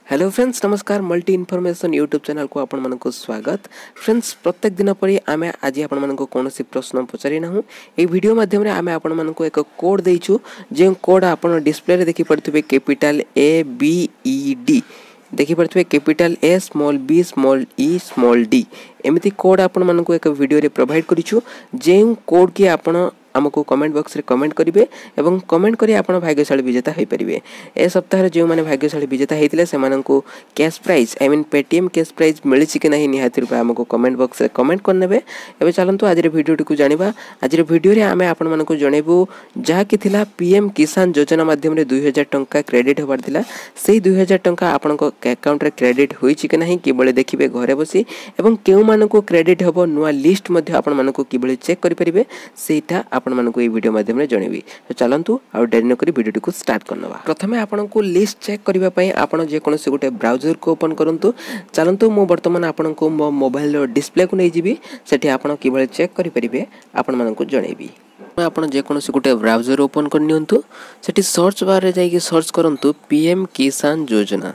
Hello friends, नमस्कार। Multi information YouTube channel को आपण मानक स्वागत। फ्रेंड्स, प्रत्येक दिन पर आम आज आपण मानक कौन प्रश्न पचारि ना ये वीडियो माध्यम आम आपण मानक एक कोड देइछु जो कोड आपण डिस्प्ले रे देखि पड़थबे capital A B E D देखि पड़थबे capital A small B small E small D एमती कोड आपण मानक एक वीडियो रे प्रोवाइड करिछु जो कोड की आपण आमको कमेंट बॉक्स रे कमेंट करेंगे और कमेंट करी आप भाग्यशाली विजेता हो पारे। ए सप्ताह जो मैंने भाग्यशाली विजेता होते से cash prize I mean Paytm cash prize मिली कि नहीं निहाती रूप आमको कमेंट बॉक्स रे कमेंट करने। एवं चलतु आज भिडियो को जाना। आज भिडियो आम आपको जनइबू जहाँकि पीएम किसान योजना माध्यम 2000 टंका क्रेडिट होबार थिला। से 2000 टंका आपण अकाउंट रे क्रेडिट होई कि नहीं किबळे देखिबे घरे बसी एवं केउ मानको क्रेडिट होबो नुआ लिस्ट मध्ये आपण मानको किबळे चेक करि परिबे सेटा आपण मानको ए वीडियो माध्यम रे जणेबी। तो चलंतु आ डेरी न करी वीडियो को स्टार्ट करनवा। प्रथमे आपण को लिस्ट चेक करिबा पई आपण जे कोनोसे गुटे ब्राउजर को ओपन करंतु। चलंतु मो वर्तमान आपण को मो मोबाइल रो डिस्प्ले को नै जिबी सेठी आपण किबळे चेक करि परिबे आपण मानको जणेबी। आपण जे कोनोसे गुटे ब्राउजर ओपन करनियंतु सेठी सर्च बार रे जाई सर्च करंतु पीएम किसान योजना।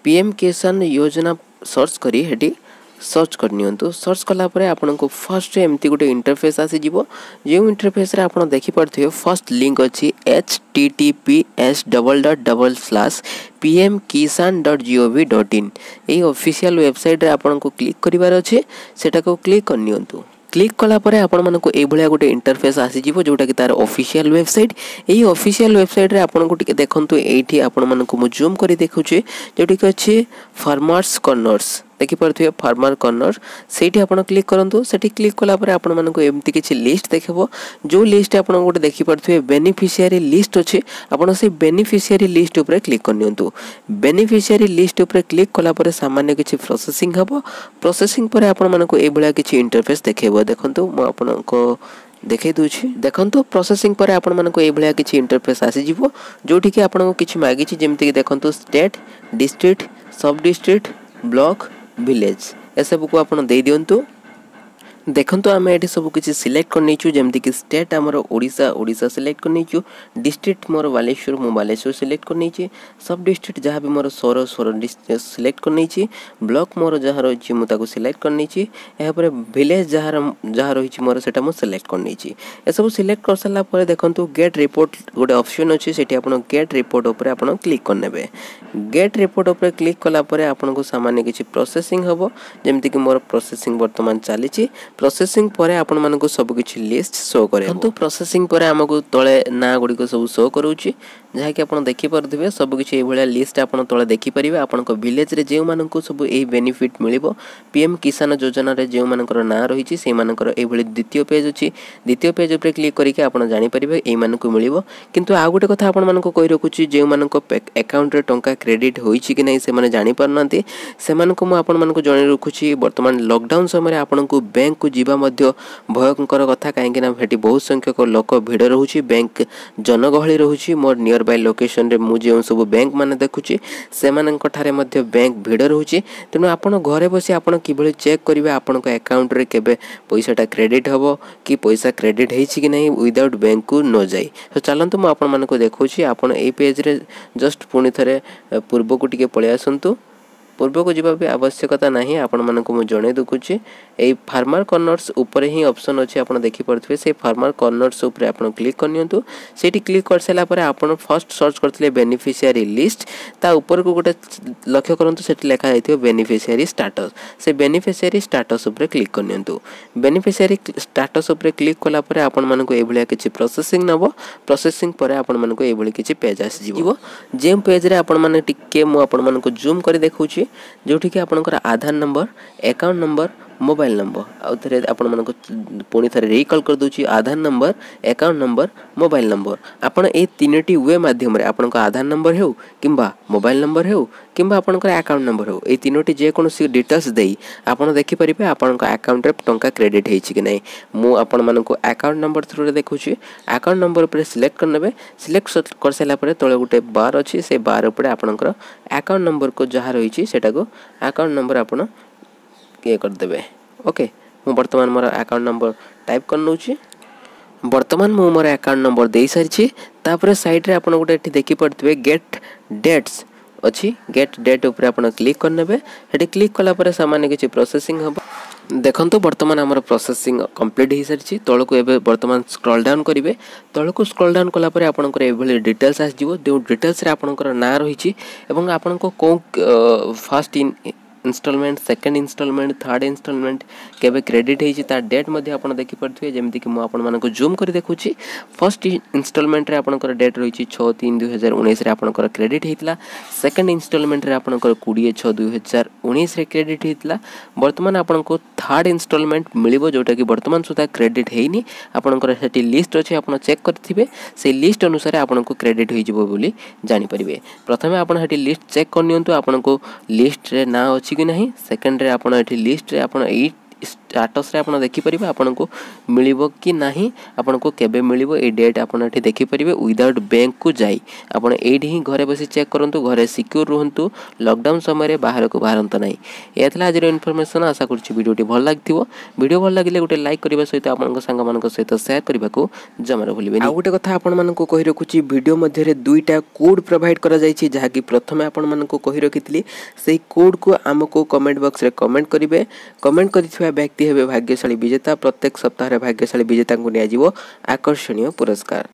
पीएम किसान योजना सर्च करी हेटी सर्च करनियंतु। सर्च कला परे आपन को फर्स्ट एमती गोटे इंटरफेस आसी जिवो जे इंटरफेस रे आपन देखि पड़थियो फर्स्ट लिंक अछि https://pmkisan.gov.in ए ऑफिशियल वेबसाइट रे आपन को क्लिक करिवार अछि सेटा को क्लिक करनियंतु। क्लिक कला परे आपण मानको ए भलिया गोटे इंटरफेस आसी जिवो जोटा कि तार ऑफिशियल वेबसाइट। एही ऑफिशियल वेबसाइट रे आपण को टिके देखंतु एठी आपण मानको मु जूम करी देखुची जोटी कि अछि फार्मर्स कॉर्नर्स देखि पड़थियो फार्मर कॉर्नर सेठी आपण क्लिक करंतु। सेठी क्लिक कला परे आपण मानको एमती किछि लिस्ट देखबो जो लिस्ट आपण गोटे देखि पड़थियो बेनिफिशियरी लिस्ट अछि। आपण से बेनिफिशियरी लिस्ट ऊपर क्लिक करनियंतु। बेनिफिशियरी लिस्ट ऊपर क्लिक कला परे सामान्य किछि प्रोसेसिंग हबो। प्रोसेसिंग परे आपण मानको ए भलिया किछि इंटरफेस देखेबो। देखंतु मु आपनको देखै दूछि। देखंतु प्रोसेसिंग पर आपण मानको ए भलिया किछि इंटरफेस आसी जिवो जोठी कि आपनको किछि मागी छि जेमति कि देखंतु स्टेट डिस्ट्रिक्ट सब डिस्ट्रिक्ट ब्लॉक विलेज ए सब को आपण दे दियंतु। देखंतु आमे एठी सब किछि सिलेक्ट करनी छु जेमति कि स्टेट हमर ओडिसा ओडिसा सिलेक्ट करनी छु। डिस्ट्रिक्ट मोर बालेश्वर मु बालेश्वर सिलेक्ट करनी छि। सब डिस्ट्रिक्ट जहां भी मोर सोर सिलेक्ट करनी छि। ब्लॉक मोर जहां रहि छि मु ताको सिलेक्ट करनी छि। एहा पर विलेज जहां रहि छि मोर सेटा मु सिलेक्ट करनी छि। ए सब सिलेक्ट कर सला पर देखंतु गेट रिपोर्ट गोटे ऑप्शन अछि सेठी आपण गेट रिपोर्ट ऊपर आपण क्लिक करनेबे। गेट रिपोर्ट ऊपर क्लिक कला पर आपण को सामान्य किछि प्रोसेसिंग हबो जेमति कि मोर प्रोसेसिंग वर्तमान चाली छि। प्रोसेसिंग परे आपण मानको सब किछि लिस्ट शो करे। तो प्रोसेसिंग परे हमको तळे ना गुडी को सब शो करूची जहा कि आपण देखि परदिबे सब किछि ए भलिया लिस्ट आपण तळे देखि परिबे। आपण को विलेज रे जे मानको सब ए बेनिफिट मिलिबो पीएम किसान योजना रे जे मानकर ना रही छि से मानकर ए भली द्वितीय पेज अछि। द्वितीय पेज ऊपर क्लिक करिके आपण जानि परिबे ए मानको मिलिबो। किंतु आ गुटे कथा आपण मानको कहि रखुची जे मानको अकाउंट रे टंका क्रेडिट होई छि कि नै से माने जानि परनांती से मानको मु आपण मानको जणै रखुची। वर्तमान लॉकडाउन समय रे आपण को बैंक को जीवा मध्य भयंकर कथा काहेकि ना हेटी बहुत संख्यक लोक भिड़ रहउची बैंक जनगहली रहउची। मोर नियर बाय लोकेशन रे मु जे सब बैंक माने देखुची से मानक ठारे मध्य बैंक भिड़ रहउची। तेनु आपण घरे बसी आपण किबळे चेक करिवे आपण को अकाउंट रे केबे पैसाटा क्रेडिट हबो कि पैसा क्रेडिट हेछि कि नै विदाउट बैंक को न जाई। तो चलंतु मु आपण मानको देखुची आपण ए पेज रे जस्ट पुनी थरे पूर्व को टिके पळे आसंतु। पूर्व को जीवा भी आवश्यकता नहीं आपण मानको मु जणे दुकुची। ए फार्मर कॉर्नर्स ऊपर ही ऑप्शन अछि आपण देखि परथबे से फार्मर कॉर्नर्स ऊपर आपण क्लिक करनियंतु। सेठी क्लिक कर सला पर आपण फर्स्ट सर्च करथले बेनिफिशियरी लिस्ट ता ऊपर को गोटे लक्ष्य करंतु सेठी लेखा जाइथियो बेनिफिशियरी स्टेटस। से बेनिफिशियरी स्टेटस ऊपर क्लिक करनियंतु। बेनिफिशियरी स्टेटस ऊपर क्लिक कला पर आपण मानको ए भलिया किछि प्रोसेसिंग नबो। प्रोसेसिंग पर आपण मानको ए भली किछि पेज आसी जिवो जे पेज रे आपण माने टिके मु आपण मानको जूम करि देखौची जोठी कि आपनकर Aadhaar number account number mobile number आ थरे आपण मानको पुनी थरे रिकॉल कर दोची Aadhaar number account number mobile number. आपण ए तीनटी वे माध्यम रे आपनकर आधार नंबर हेउ किंबा मोबाइल नंबर हेउ किंबा आपनकर अकाउंट नंबर हेउ ए तीनटी जे कोनोसी डिटेल्स देई आपण देखि परिबे आपनकर अकाउंट रे टंका क्रेडिट हेछि कि नै। मु आपण मानको अकाउंट नंबर थ्रू रे देखुची। अकाउंट नंबर ऊपर सिलेक्ट करनेबे। सिलेक्ट कर सला परे तळे गुटे बार अछि से बार ऊपर आपनकर अकाउंट नंबर को जहा रहिछि सेटा को अकाउंट नंबर आपण के कर देबे। ओके मु वर्तमान मोर अकाउंट नंबर टाइप कर नउची। वर्तमान मु मोर अकाउंट नंबर दे सारिछि। तापर साइड रे आपण गोटे एठी देखि पड़तबे गेट डेट्स अच्छी गेट डेट उपर आपण क्लिक करने ये क्लिक कलापर सामान्य किसी प्रोसेसिंग हम देखो बर्तमान आमर प्रोसेसिंग कंप्लीट हो सारी तौक बर्तमान स्क्रॉल डाउन करेंगे तौक स्क्रॉल डाउन कलापर आपंकर ये डिटेल्स आसो जो डिटेल्स आपंकर ना रही आपन को कौ first instalment second instalment third instalment केबे क्रेडिट होती तार डेट मध्य आप देखिपे जमीक मुझे जूम कर देखुची फर्स्ट इंस्टॉलमेंट रे आपनकर डेट रही 6/3/2019 रे आपनकर क्रेडिट होता सेकंड इंस्टॉलमेंट रे आपनकर 20/6/2019 रे क्रेडिट होता बर्तमान आपन को थर्ड इंस्टॉलमेंट मिलिबो जोटा कि बर्तमान सुधा क्रेडिट हेनी आपनकर सेठी लिस्ट अछि आपन चेक करथिबे से लिस्ट अनुसार आपन को क्रेडिट होई जिवो बोली जानि परिबे प्रथमे आपन सेठी लिस्ट चेक करनियंतु आपन को लिस्ट रे ना अछि कि नहीं सेकंड रे आपन एठी लिस्ट रे आपन एई स्टाटस रे आपन देखि परिबे आपन को मिलिबो कि नहीं आपन को केबे मिलिबो ए डेट आपन एठी देखि परिबे विदाउट बैंक को जाई आपन एठी ही घरे बसी चेक करंतु घरे सिक्योर रहंतु लॉकडाउन समय रे बाहर को बाहरंत नाही एथला आज इन्फॉर्मेशन आशा करछि वीडियोटी भल लागथिबो वीडियो भल लागिले गोटे लाइक करबा सहित आपन संग मानक सहित शेयर करबा को जमार भूलिबेनी आ गोटे कथा आपन मानक कहि रखुछि वीडियो मध्ये रे दुईटा कोड प्रोवाइड करा जायछि जहा कि प्रथमे आपन मानक कहि रखितली सेही कोड को हमको कमेंट बॉक्स रे कमेंट करिवे कमेंट करिथिबा व्यक्ति हेबे भाग्यशाली विजेता प्रत्येक सप्ताह रे भाग्यशाली विजेता को निया जिवो आकर्षणीय पुरस्कार।